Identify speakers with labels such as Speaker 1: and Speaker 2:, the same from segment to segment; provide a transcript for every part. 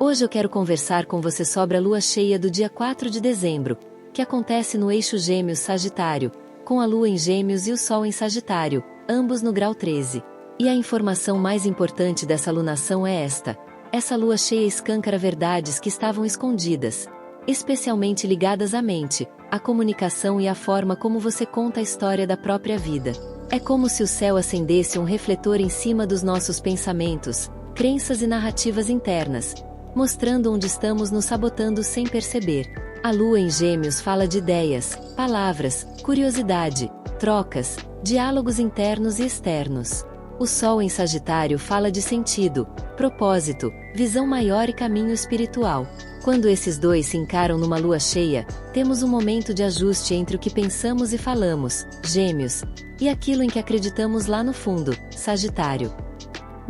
Speaker 1: Hoje eu quero conversar com você sobre a lua cheia do dia 4 de dezembro, que acontece no eixo Gêmeos-Sagitário, com a lua em Gêmeos e o sol em Sagitário, ambos no grau 13. E a informação mais importante dessa lunação é esta: essa lua cheia escancara verdades que estavam escondidas, especialmente ligadas à mente, à comunicação e à forma como você conta a história da própria vida. É como se o céu acendesse um refletor em cima dos nossos pensamentos, crenças e narrativas internas, mostrando onde estamos nos sabotando sem perceber. A lua em Gêmeos fala de ideias, palavras, curiosidade, trocas, diálogos internos e externos. O sol em Sagitário fala de sentido, propósito, visão maior e caminho espiritual. Quando esses dois se encaram numa lua cheia, temos um momento de ajuste entre o que pensamos e falamos, Gêmeos, e aquilo em que acreditamos lá no fundo, Sagitário.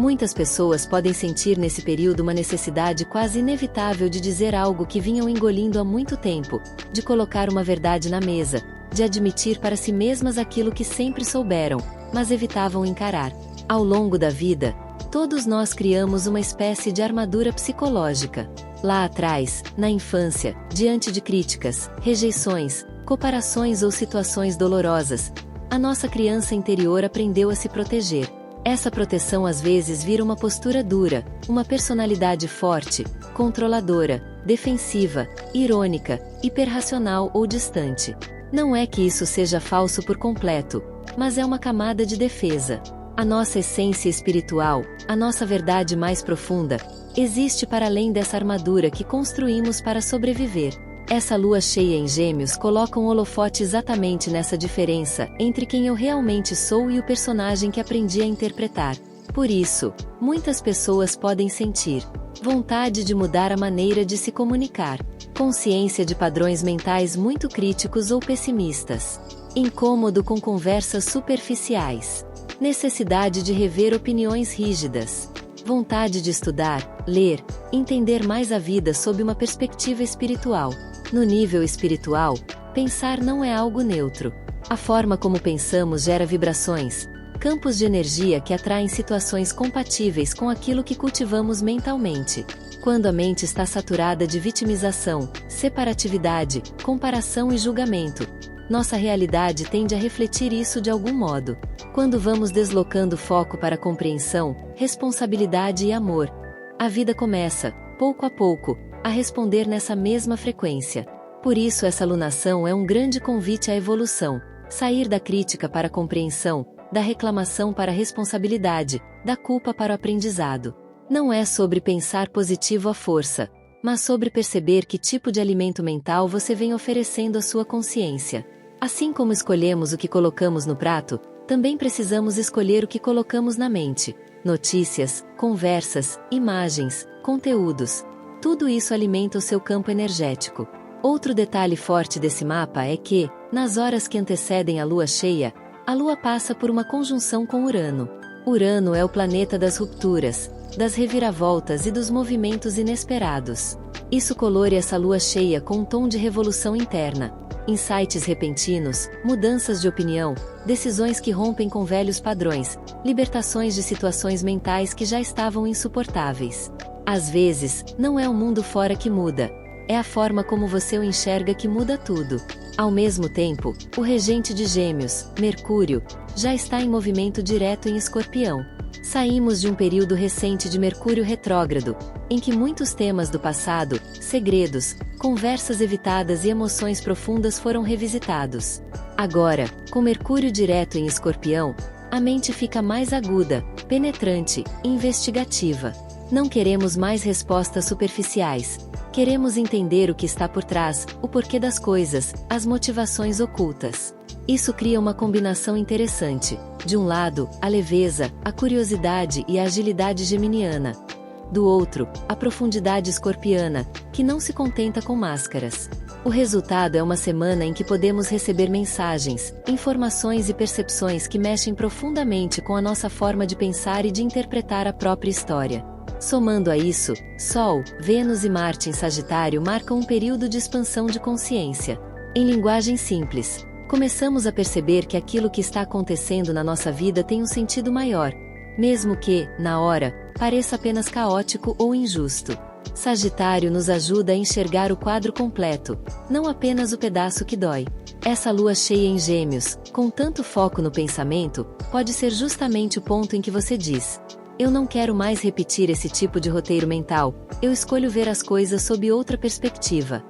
Speaker 1: Muitas pessoas podem sentir nesse período uma necessidade quase inevitável de dizer algo que vinham engolindo há muito tempo, de colocar uma verdade na mesa, de admitir para si mesmas aquilo que sempre souberam, mas evitavam encarar. Ao longo da vida, todos nós criamos uma espécie de armadura psicológica. Lá atrás, na infância, diante de críticas, rejeições, comparações ou situações dolorosas, a nossa criança interior aprendeu a se proteger. Essa proteção às vezes vira uma postura dura, uma personalidade forte, controladora, defensiva, irônica, hiperracional ou distante. Não é que isso seja falso por completo, mas é uma camada de defesa. A nossa essência espiritual, a nossa verdade mais profunda, existe para além dessa armadura que construímos para sobreviver. Essa lua cheia em Gêmeos coloca um holofote exatamente nessa diferença entre quem eu realmente sou e o personagem que aprendi a interpretar. Por isso, muitas pessoas podem sentir vontade de mudar a maneira de se comunicar, consciência de padrões mentais muito críticos ou pessimistas, incômodo com conversas superficiais, necessidade de rever opiniões rígidas, vontade de estudar, ler, entender mais a vida sob uma perspectiva espiritual. No nível espiritual, pensar não é algo neutro. A forma como pensamos gera vibrações, campos de energia que atraem situações compatíveis com aquilo que cultivamos mentalmente. Quando a mente está saturada de vitimização, separatividade, comparação e julgamento, nossa realidade tende a refletir isso de algum modo. Quando vamos deslocando foco para compreensão, responsabilidade e amor, a vida começa, pouco a pouco, a responder nessa mesma frequência. Por isso essa lunação é um grande convite à evolução, sair da crítica para a compreensão, da reclamação para a responsabilidade, da culpa para o aprendizado. Não é sobre pensar positivo à força, mas sobre perceber que tipo de alimento mental você vem oferecendo à sua consciência. Assim como escolhemos o que colocamos no prato, também precisamos escolher o que colocamos na mente. Notícias, conversas, imagens, conteúdos. Tudo isso alimenta o seu campo energético. Outro detalhe forte desse mapa é que, nas horas que antecedem a lua cheia, a lua passa por uma conjunção com Urano. Urano é o planeta das rupturas, das reviravoltas e dos movimentos inesperados. Isso colore essa lua cheia com um tom de revolução interna. Insights repentinos, mudanças de opinião, decisões que rompem com velhos padrões, libertações de situações mentais que já estavam insuportáveis. Às vezes, não é o mundo fora que muda, é a forma como você o enxerga que muda tudo. Ao mesmo tempo, o regente de Gêmeos, Mercúrio, já está em movimento direto em Escorpião. Saímos de um período recente de Mercúrio retrógrado, em que muitos temas do passado, segredos, conversas evitadas e emoções profundas foram revisitados. Agora, com Mercúrio direto em Escorpião, a mente fica mais aguda, penetrante e investigativa. Não queremos mais respostas superficiais. Queremos entender o que está por trás, o porquê das coisas, as motivações ocultas. Isso cria uma combinação interessante. De um lado, a leveza, a curiosidade e a agilidade geminiana. Do outro, a profundidade escorpiana, que não se contenta com máscaras. O resultado é uma semana em que podemos receber mensagens, informações e percepções que mexem profundamente com a nossa forma de pensar e de interpretar a própria história. Somando a isso, Sol, Vênus e Marte em Sagitário marcam um período de expansão de consciência. Em linguagem simples, começamos a perceber que aquilo que está acontecendo na nossa vida tem um sentido maior, mesmo que, na hora, pareça apenas caótico ou injusto. Sagitário nos ajuda a enxergar o quadro completo, não apenas o pedaço que dói. Essa lua cheia em Gêmeos, com tanto foco no pensamento, pode ser justamente o ponto em que você diz: eu não quero mais repetir esse tipo de roteiro mental, eu escolho ver as coisas sob outra perspectiva.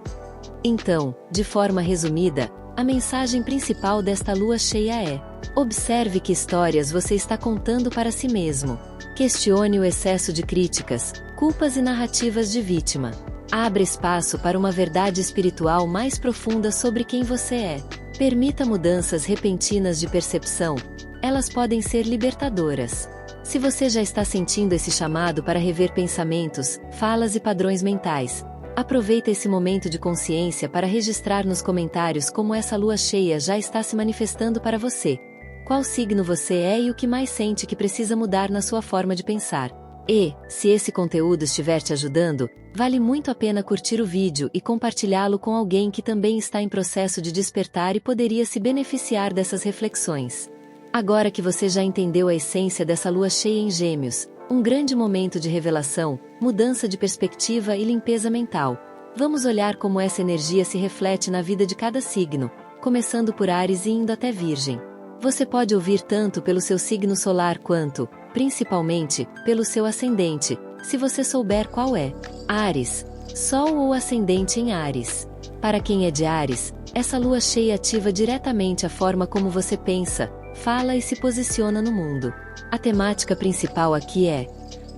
Speaker 1: Então, de forma resumida, a mensagem principal desta lua cheia é: observe que histórias você está contando para si mesmo. Questione o excesso de críticas, culpas e narrativas de vítima. Abra espaço para uma verdade espiritual mais profunda sobre quem você é. Permita mudanças repentinas de percepção. Elas podem ser libertadoras. Se você já está sentindo esse chamado para rever pensamentos, falas e padrões mentais, aproveita esse momento de consciência para registrar nos comentários como essa lua cheia já está se manifestando para você. Qual signo você é e o que mais sente que precisa mudar na sua forma de pensar. E, se esse conteúdo estiver te ajudando, vale muito a pena curtir o vídeo e compartilhá-lo com alguém que também está em processo de despertar e poderia se beneficiar dessas reflexões. Agora que você já entendeu a essência dessa lua cheia em Gêmeos, um grande momento de revelação, mudança de perspectiva e limpeza mental, vamos olhar como essa energia se reflete na vida de cada signo, começando por Áries e indo até Virgem. Você pode ouvir tanto pelo seu signo solar quanto, principalmente, pelo seu ascendente, se você souber qual é. Áries, Sol ou ascendente em Áries. Para quem é de Áries, essa lua cheia ativa diretamente a forma como você pensa, fala e se posiciona no mundo. A temática principal aqui é: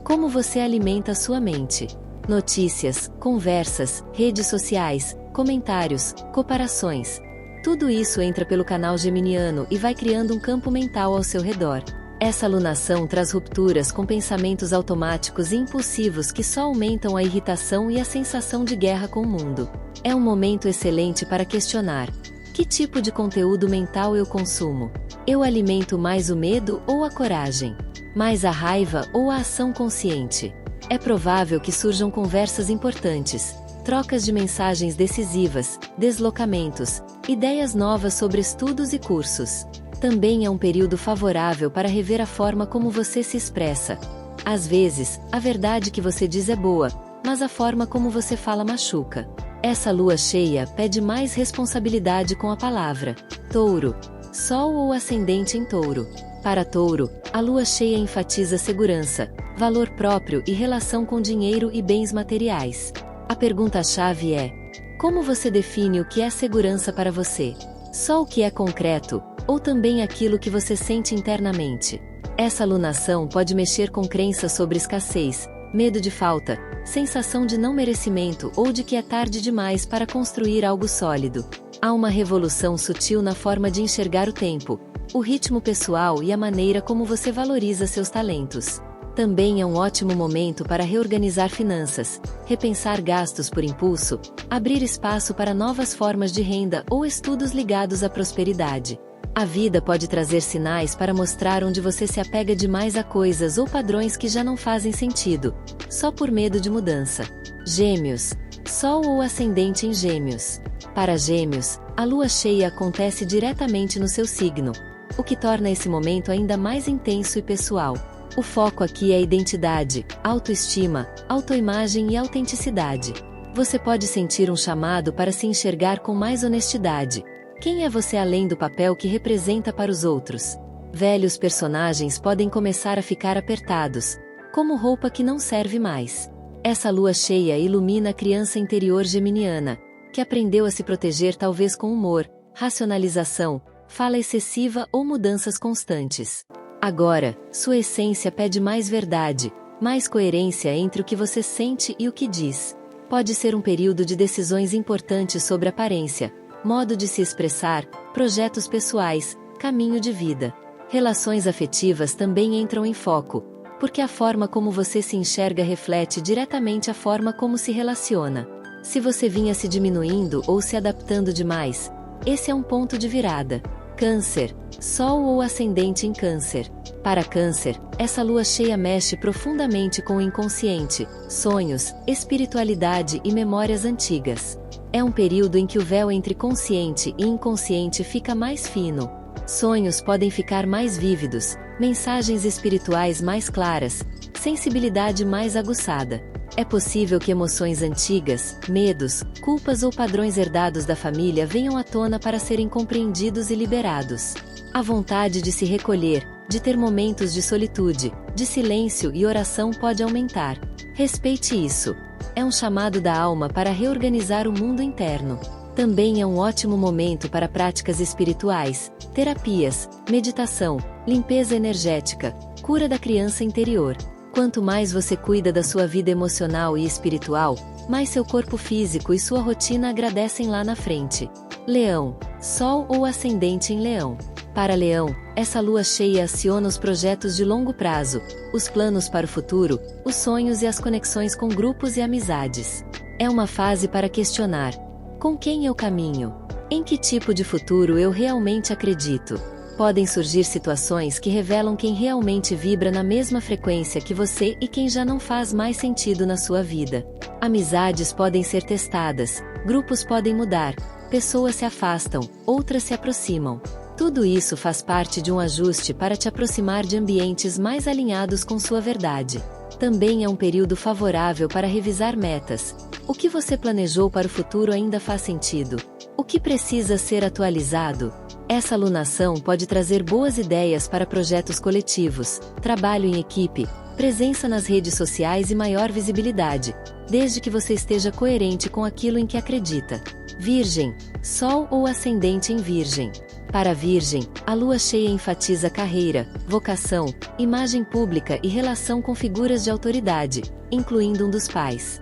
Speaker 1: como você alimenta a sua mente. Notícias, conversas, redes sociais, comentários, comparações. Tudo isso entra pelo canal geminiano e vai criando um campo mental ao seu redor. Essa alunação traz rupturas com pensamentos automáticos e impulsivos que só aumentam a irritação e a sensação de guerra com o mundo. É um momento excelente para questionar: que tipo de conteúdo mental eu consumo? Eu alimento mais o medo ou a coragem? Mais a raiva ou a ação consciente? É provável que surjam conversas importantes, trocas de mensagens decisivas, deslocamentos, ideias novas sobre estudos e cursos. Também é um período favorável para rever a forma como você se expressa. Às vezes, a verdade que você diz é boa, mas a forma como você fala machuca. Essa lua cheia pede mais responsabilidade com a palavra. Touro, Sol ou ascendente em Touro. Para Touro, a lua cheia enfatiza segurança, valor próprio e relação com dinheiro e bens materiais. A pergunta-chave é: como você define o que é segurança para você? Só o que é concreto, ou também aquilo que você sente internamente? Essa alunação pode mexer com crenças sobre escassez, medo de falta, sensação de não merecimento ou de que é tarde demais para construir algo sólido. Há uma revolução sutil na forma de enxergar o tempo, o ritmo pessoal e a maneira como você valoriza seus talentos. Também é um ótimo momento para reorganizar finanças, repensar gastos por impulso, abrir espaço para novas formas de renda ou estudos ligados à prosperidade. A vida pode trazer sinais para mostrar onde você se apega demais a coisas ou padrões que já não fazem sentido, só por medo de mudança. Gêmeos, Sol ou ascendente em Gêmeos. Para Gêmeos, a lua cheia acontece diretamente no seu signo, o que torna esse momento ainda mais intenso e pessoal. O foco aqui é identidade, autoestima, autoimagem e autenticidade. Você pode sentir um chamado para se enxergar com mais honestidade. Quem é você além do papel que representa para os outros? Velhos personagens podem começar a ficar apertados, como roupa que não serve mais. Essa lua cheia ilumina a criança interior geminiana, que aprendeu a se proteger talvez com humor, racionalização, fala excessiva ou mudanças constantes. Agora, sua essência pede mais verdade, mais coerência entre o que você sente e o que diz. Pode ser um período de decisões importantes sobre aparência, modo de se expressar, projetos pessoais, caminho de vida. Relações afetivas também entram em foco, porque a forma como você se enxerga reflete diretamente a forma como se relaciona. Se você vinha se diminuindo ou se adaptando demais, esse é um ponto de virada. Câncer, Sol ou ascendente em Câncer. Para Câncer, essa lua cheia mexe profundamente com o inconsciente, sonhos, espiritualidade e memórias antigas. É um período em que o véu entre consciente e inconsciente fica mais fino. Sonhos podem ficar mais vívidos, mensagens espirituais mais claras, sensibilidade mais aguçada. É possível que emoções antigas, medos, culpas ou padrões herdados da família venham à tona para serem compreendidos e liberados. A vontade de se recolher, de ter momentos de solitude, de silêncio e oração pode aumentar. Respeite isso. É um chamado da alma para reorganizar o mundo interno. Também é um ótimo momento para práticas espirituais, terapias, meditação, limpeza energética, cura da criança interior. Quanto mais você cuida da sua vida emocional e espiritual, mais seu corpo físico e sua rotina agradecem lá na frente. Leão, Sol ou Ascendente em Leão. Para Leão, essa lua cheia aciona os projetos de longo prazo, os planos para o futuro, os sonhos e as conexões com grupos e amizades. É uma fase para questionar: com quem eu caminho? Em que tipo de futuro eu realmente acredito? Podem surgir situações que revelam quem realmente vibra na mesma frequência que você e quem já não faz mais sentido na sua vida. Amizades podem ser testadas, grupos podem mudar, pessoas se afastam, outras se aproximam. Tudo isso faz parte de um ajuste para te aproximar de ambientes mais alinhados com sua verdade. Também é um período favorável para revisar metas. O que você planejou para o futuro ainda faz sentido? O que precisa ser atualizado? Essa alunação pode trazer boas ideias para projetos coletivos, trabalho em equipe, presença nas redes sociais e maior visibilidade, desde que você esteja coerente com aquilo em que acredita. Virgem, Sol ou Ascendente em Virgem. Para Virgem, a lua cheia enfatiza carreira, vocação, imagem pública e relação com figuras de autoridade, incluindo um dos pais.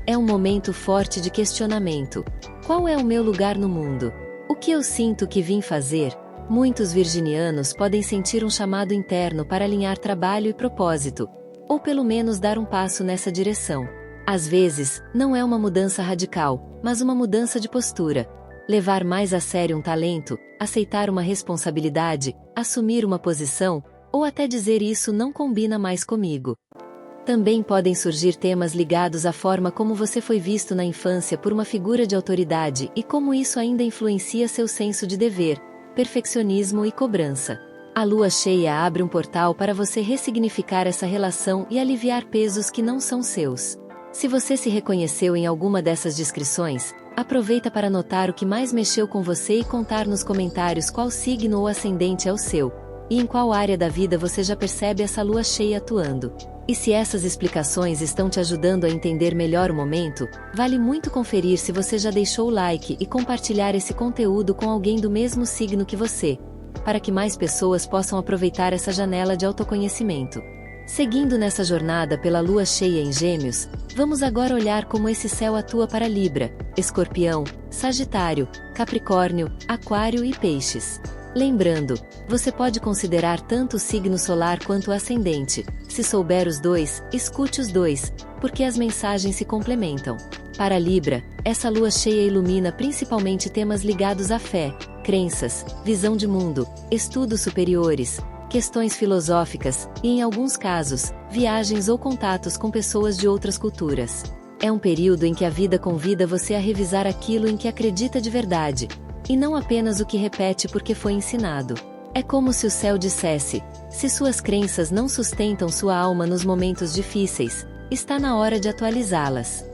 Speaker 1: É um momento forte de questionamento. Qual é o meu lugar no mundo? O que eu sinto que vim fazer? Muitos virginianos podem sentir um chamado interno para alinhar trabalho e propósito, ou pelo menos dar um passo nessa direção. Às vezes, não é uma mudança radical, mas uma mudança de postura. Levar mais a sério um talento, aceitar uma responsabilidade, assumir uma posição, ou até dizer isso não combina mais comigo. Também podem surgir temas ligados à forma como você foi visto na infância por uma figura de autoridade e como isso ainda influencia seu senso de dever, perfeccionismo e cobrança. A lua cheia abre um portal para você ressignificar essa relação e aliviar pesos que não são seus. Se você se reconheceu em alguma dessas descrições, aproveita para anotar o que mais mexeu com você e contar nos comentários qual signo ou ascendente é o seu, e em qual área da vida você já percebe essa lua cheia atuando. E se essas explicações estão te ajudando a entender melhor o momento, vale muito conferir se você já deixou o like e compartilhar esse conteúdo com alguém do mesmo signo que você, para que mais pessoas possam aproveitar essa janela de autoconhecimento. Seguindo nessa jornada pela lua cheia em Gêmeos, vamos agora olhar como esse céu atua para Libra, Escorpião, Sagitário, Capricórnio, Aquário e Peixes. Lembrando, você pode considerar tanto o signo solar quanto o ascendente. Se souber os dois, escute os dois, porque as mensagens se complementam. Para Libra, essa lua cheia ilumina principalmente temas ligados à fé, crenças, visão de mundo, estudos superiores, questões filosóficas, e em alguns casos, viagens ou contatos com pessoas de outras culturas. É um período em que a vida convida você a revisar aquilo em que acredita de verdade, e não apenas o que repete porque foi ensinado. É como se o céu dissesse: se suas crenças não sustentam sua alma nos momentos difíceis, está na hora de atualizá-las.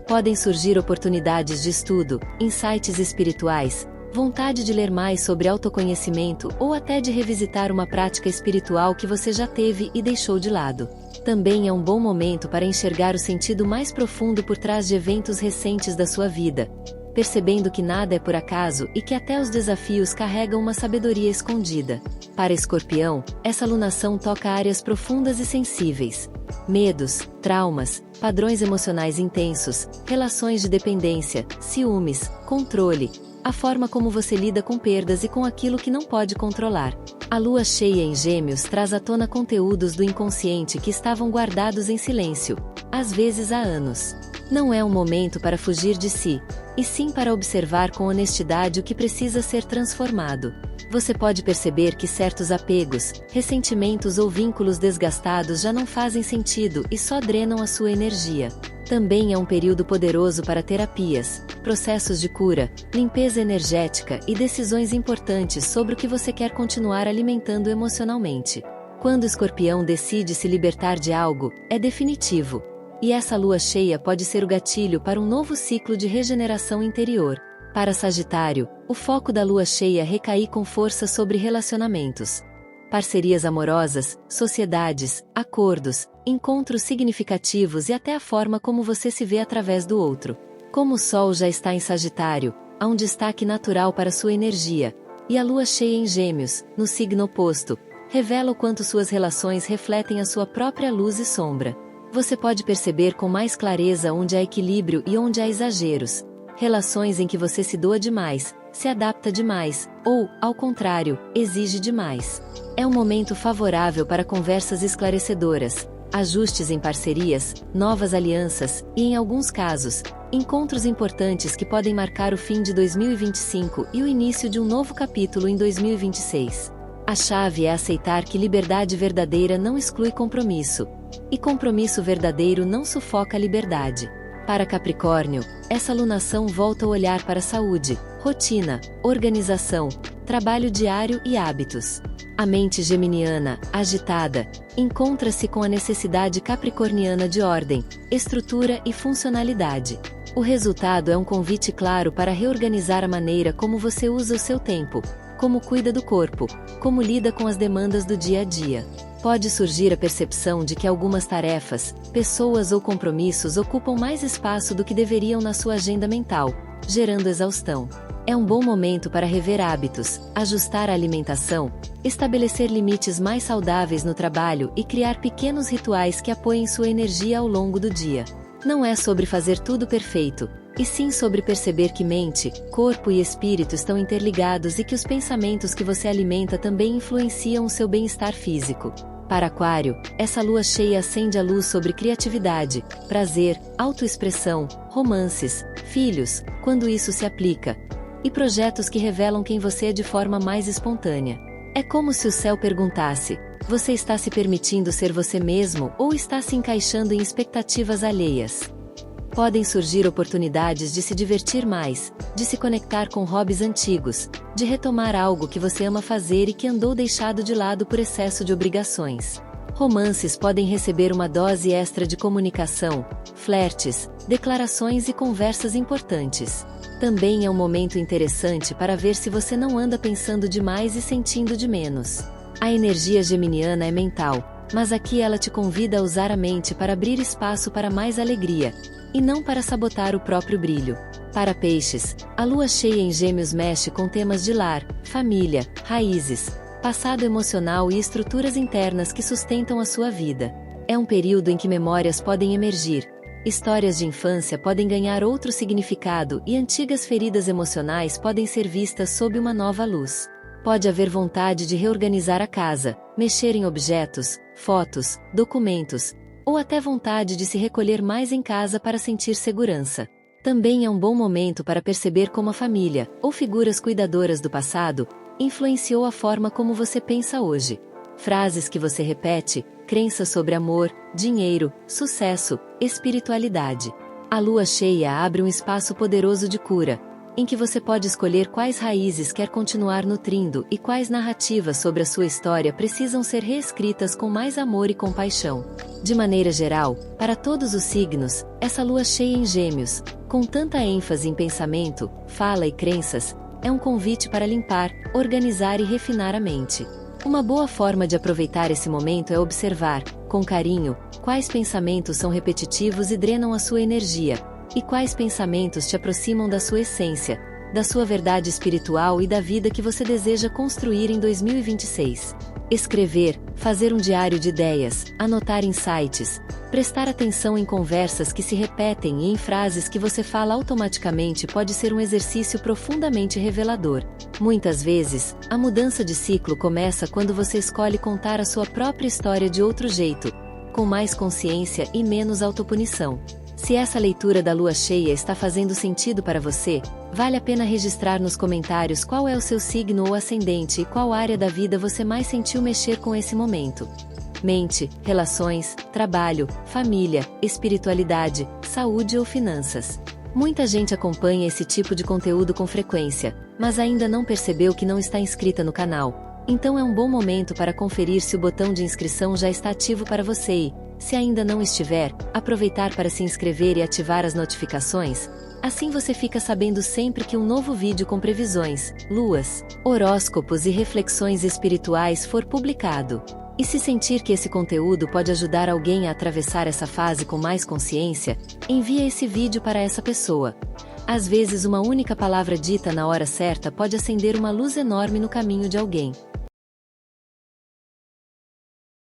Speaker 1: Podem surgir oportunidades de estudo, insights espirituais, vontade de ler mais sobre autoconhecimento ou até de revisitar uma prática espiritual que você já teve e deixou de lado. Também é um bom momento para enxergar o sentido mais profundo por trás de eventos recentes da sua vida, percebendo que nada é por acaso e que até os desafios carregam uma sabedoria escondida. Para Escorpião, essa lunação toca áreas profundas e sensíveis. Medos, traumas, padrões emocionais intensos, relações de dependência, ciúmes, controle, a forma como você lida com perdas e com aquilo que não pode controlar. A lua cheia em Gêmeos traz à tona conteúdos do inconsciente que estavam guardados em silêncio, às vezes há anos. Não é um momento para fugir de si, e sim para observar com honestidade o que precisa ser transformado. Você pode perceber que certos apegos, ressentimentos ou vínculos desgastados já não fazem sentido e só drenam a sua energia. Também é um período poderoso para terapias, processos de cura, limpeza energética e decisões importantes sobre o que você quer continuar alimentando emocionalmente. Quando o Escorpião decide se libertar de algo, é definitivo. E essa lua cheia pode ser o gatilho para um novo ciclo de regeneração interior. Para Sagitário, o foco da lua cheia recai com força sobre relacionamentos. Parcerias amorosas, sociedades, acordos, encontros significativos e até a forma como você se vê através do outro. Como o Sol já está em Sagitário, há um destaque natural para sua energia, e a lua cheia em Gêmeos, no signo oposto, revela o quanto suas relações refletem a sua própria luz e sombra. Você pode perceber com mais clareza onde há equilíbrio e onde há exageros. Relações em que você se doa demais, se adapta demais, ou, ao contrário, exige demais. É um momento favorável para conversas esclarecedoras, ajustes em parcerias, novas alianças e, em alguns casos, encontros importantes que podem marcar o fim de 2025 e o início de um novo capítulo em 2026. A chave é aceitar que liberdade verdadeira não exclui compromisso, e compromisso verdadeiro não sufoca a liberdade. Para Capricórnio, essa lunação volta o olhar para a saúde, rotina, organização, trabalho diário e hábitos. A mente geminiana, agitada, encontra-se com a necessidade capricorniana de ordem, estrutura e funcionalidade. O resultado é um convite claro para reorganizar a maneira como você usa o seu tempo, como cuida do corpo, como lida com as demandas do dia a dia. Pode surgir a percepção de que algumas tarefas, pessoas ou compromissos ocupam mais espaço do que deveriam na sua agenda mental, gerando exaustão. É um bom momento para rever hábitos, ajustar a alimentação, estabelecer limites mais saudáveis no trabalho e criar pequenos rituais que apoiem sua energia ao longo do dia. Não é sobre fazer tudo perfeito, e sim sobre perceber que mente, corpo e espírito estão interligados e que os pensamentos que você alimenta também influenciam o seu bem-estar físico. Para Aquário, essa lua cheia acende a luz sobre criatividade, prazer, autoexpressão, romances, filhos, quando isso se aplica, e projetos que revelam quem você é de forma mais espontânea. É como se o céu perguntasse: você está se permitindo ser você mesmo ou está se encaixando em expectativas alheias? Podem surgir oportunidades de se divertir mais, de se conectar com hobbies antigos, de retomar algo que você ama fazer e que andou deixado de lado por excesso de obrigações. Romances podem receber uma dose extra de comunicação, flertes, declarações e conversas importantes. Também é um momento interessante para ver se você não anda pensando demais e sentindo de menos. A energia geminiana é mental, mas aqui ela te convida a usar a mente para abrir espaço para mais alegria, e não para sabotar o próprio brilho. Para Peixes, a lua cheia em Gêmeos mexe com temas de lar, família, raízes, passado emocional e estruturas internas que sustentam a sua vida. É um período em que memórias podem emergir, histórias de infância podem ganhar outro significado e antigas feridas emocionais podem ser vistas sob uma nova luz. Pode haver vontade de reorganizar a casa, mexer em objetos, fotos, documentos, ou até vontade de se recolher mais em casa para sentir segurança. Também é um bom momento para perceber como a família, ou figuras cuidadoras do passado, influenciou a forma como você pensa hoje. Frases que você repete, crenças sobre amor, dinheiro, sucesso, espiritualidade. A lua cheia abre um espaço poderoso de cura, em que você pode escolher quais raízes quer continuar nutrindo e quais narrativas sobre a sua história precisam ser reescritas com mais amor e compaixão. De maneira geral, para todos os signos, essa lua cheia em Gêmeos, com tanta ênfase em pensamento, fala e crenças, é um convite para limpar, organizar e refinar a mente. Uma boa forma de aproveitar esse momento é observar, com carinho, quais pensamentos são repetitivos e drenam a sua energia, e quais pensamentos te aproximam da sua essência, da sua verdade espiritual e da vida que você deseja construir em 2026. Escrever, fazer um diário de ideias, anotar insights, prestar atenção em conversas que se repetem e em frases que você fala automaticamente pode ser um exercício profundamente revelador. Muitas vezes, a mudança de ciclo começa quando você escolhe contar a sua própria história de outro jeito, com mais consciência e menos autopunição. Se essa leitura da lua cheia está fazendo sentido para você, vale a pena registrar nos comentários qual é o seu signo ou ascendente e qual área da vida você mais sentiu mexer com esse momento. Mente, relações, trabalho, família, espiritualidade, saúde ou finanças. Muita gente acompanha esse tipo de conteúdo com frequência, mas ainda não percebeu que não está inscrita no canal. Então é um bom momento para conferir se o botão de inscrição já está ativo para você e, Se ainda não estiver, aproveitar para se inscrever e ativar as notificações. Assim você fica sabendo sempre que um novo vídeo com previsões, luas, horóscopos e reflexões espirituais for publicado. E se sentir que esse conteúdo pode ajudar alguém a atravessar essa fase com mais consciência, envie esse vídeo para essa pessoa. Às vezes uma única palavra dita na hora certa pode acender uma luz enorme no caminho de alguém.